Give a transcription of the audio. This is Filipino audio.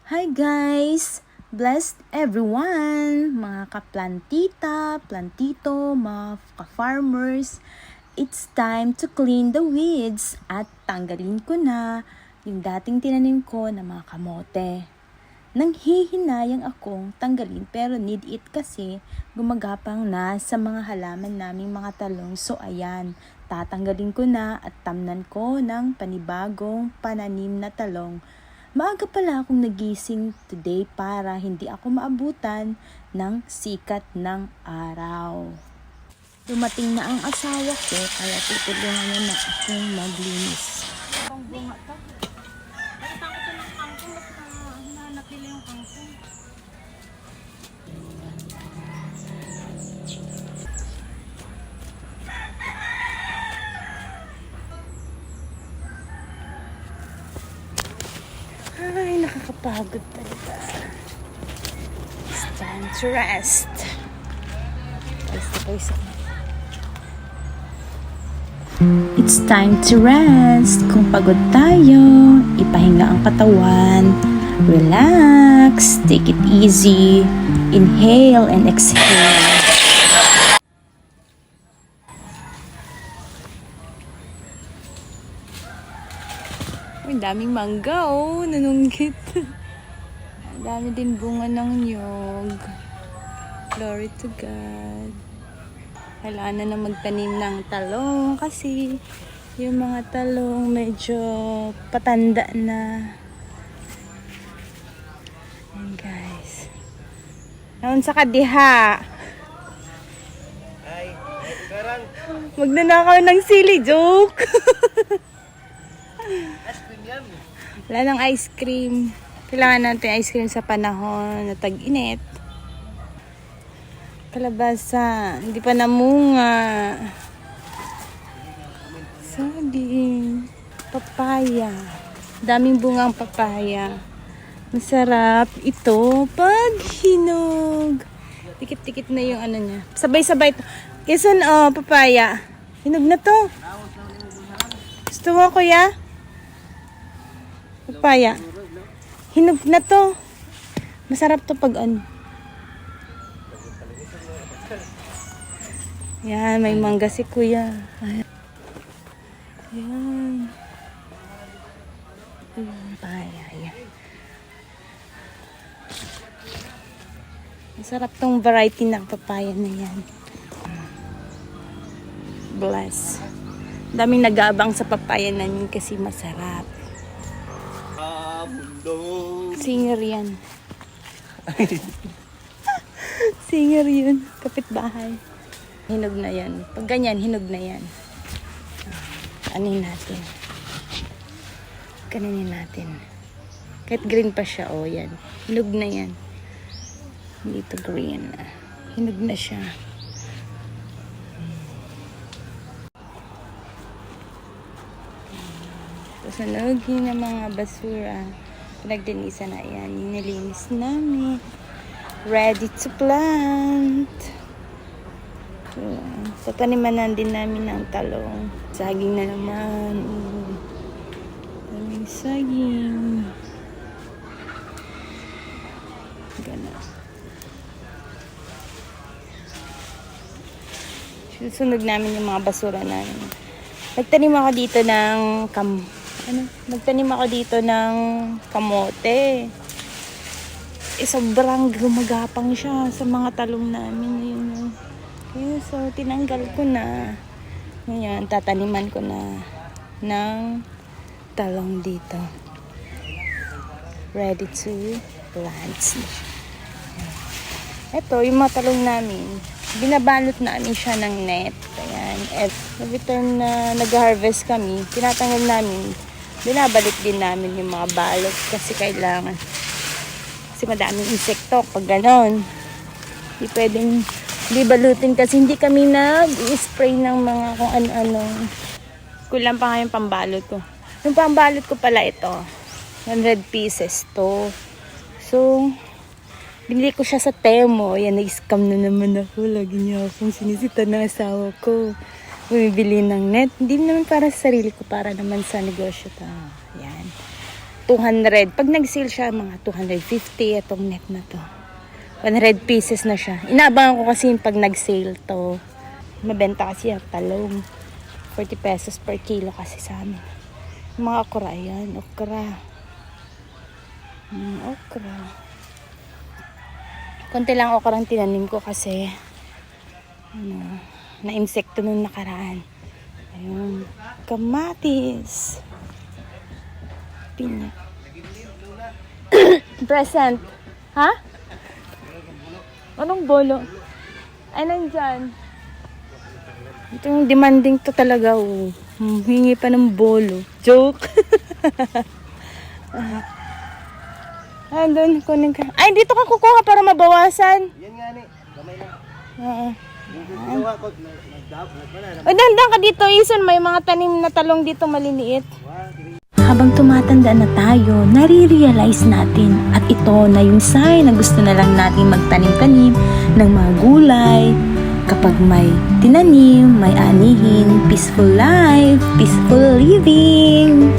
Hi guys! Blessed everyone! Mga kaplantita, plantito, mga ka-farmers. It's time to clean the weeds at tanggalin ko na yung dating tinanim ko na mga kamote. Nanghihinayang akong tanggalin pero need it kasi gumagapang na sa mga halaman naming mga talong. So ayan, tatanggalin ko na at tamnan ko ng panibagong pananim na talong. Maaga pala akong nagising today para hindi ako maabutan ng sikat ng araw. Dumating na ang asawa ko kaya tutulungan niya na akong maglinis. Ang bunga to. Nakita ko to ng kangkong at hinahanap nila yung kangkong. Ay, nakakapagod talaga. It's time to rest. It's time to rest. Kung pagod tayo, ipahinga ang katawan. Relax. Take it easy. Inhale and exhale. Ang daming mangga, oh. Nanunggit. Ang dami din bunga ng niyog. Glory to God. Kailangan na magtanim ng talong kasi yung mga talong medyo patanda na. Ayan, guys. Naon sa kadiha. Ay, karang. Magnanakaw ng sili, joke. Wala ng ice cream. Kailangan natin ice cream sa panahon na tag-init. Kalabasa, hindi pa namunga. Saging, papaya. Daming bungang papaya. Masarap ito pag hinog. Tikit-tikit na yung ano niya. Sabay-sabay to. Kisan, papaya. Hinog na to. Gusto mo, kuya? Papaya. Hinog na to. Masarap to pag ano. Yan, may mangga si kuya. Ayan. Ayan. Papaya. Ayan. Masarap tong variety ng papaya na yan. Bless. Daming nag-aabang sa papaya na yun kasi masarap. Singer yan. Singer yun. Kapitbahay. Hinog na yan. Pag ganyan, hinog na yan. Anin natin. Kaninin natin. Kahit green pa siya, oh yan. Hinog na yan. Hindi ito green. Hinog na siya. Pasunogin ng mga basura. Pinagdinisan na yan. Nilinis namin. Ready to plant. So, tataniman na din namin ng talong. Saging na naman. Daming saging. Gano'n. Susunod namin yung mga basura namin. Nagtanim ako dito ng nagtanim ako dito ng kamote. Sobrang gumagapang siya sa mga talong namin. Yun. Okay, so tinanggal ko na. Ngayon, tataniman ko na ng talong dito. Ready to plant. Ito, yung mga talong namin. Binabalot namin siya ng net. Ayan. At every time na nag-harvest kami, tinatanggal namin, binabalik din namin yung mga balot kasi kailangan. Kasi madaming insekto pag ganon. Hindi pwedeng balutin kasi hindi kami nag-spray ng mga kung ano-ano. Kulang pa nga yung pambalot ko. Yung pambalot ko pala ito. 100 pieces to. So, binili ko siya sa Temo. Yan, na-scam na naman ako. Lagi niya akong sinisita ng asawa ko. Bumibili ng net. Hindi naman para sa sarili ko, para naman sa negosyo ta. Yan. 200. Pag nag-sale siya, mga 250 itong net na to. 100 pieces na siya. Inaabangan ko kasi yung pag nag-sale to. Mabenta kasi yung talong. 40 pesos per kilo kasi sa amin. Yung mga okra, ayan. Okra. Okra. Konti lang okra ang tinanim ko kasi na-insekto nung nakaraan. Ayun. Kamatis. Pinya. Present. Ha? Anong bolo? Ay, nandyan. Ito yung demanding to talaga. Oh. Hingi pa ng bolo. Joke. Ay, doon. Kunin ka. Ay, dito ka kukuha para mabawasan. Yan nga ni, gamay lang. Oo. Ginawa ko, nagdap na. O, dandan ka dito, Ison. May mga tanim na talong dito maliliit. Habang tumatanda na tayo, nare-realize natin at ito na yung sign na gusto na lang natin magtanim-tanim ng mga gulay. Kapag may tinanim, may anihin, peaceful life, peaceful living.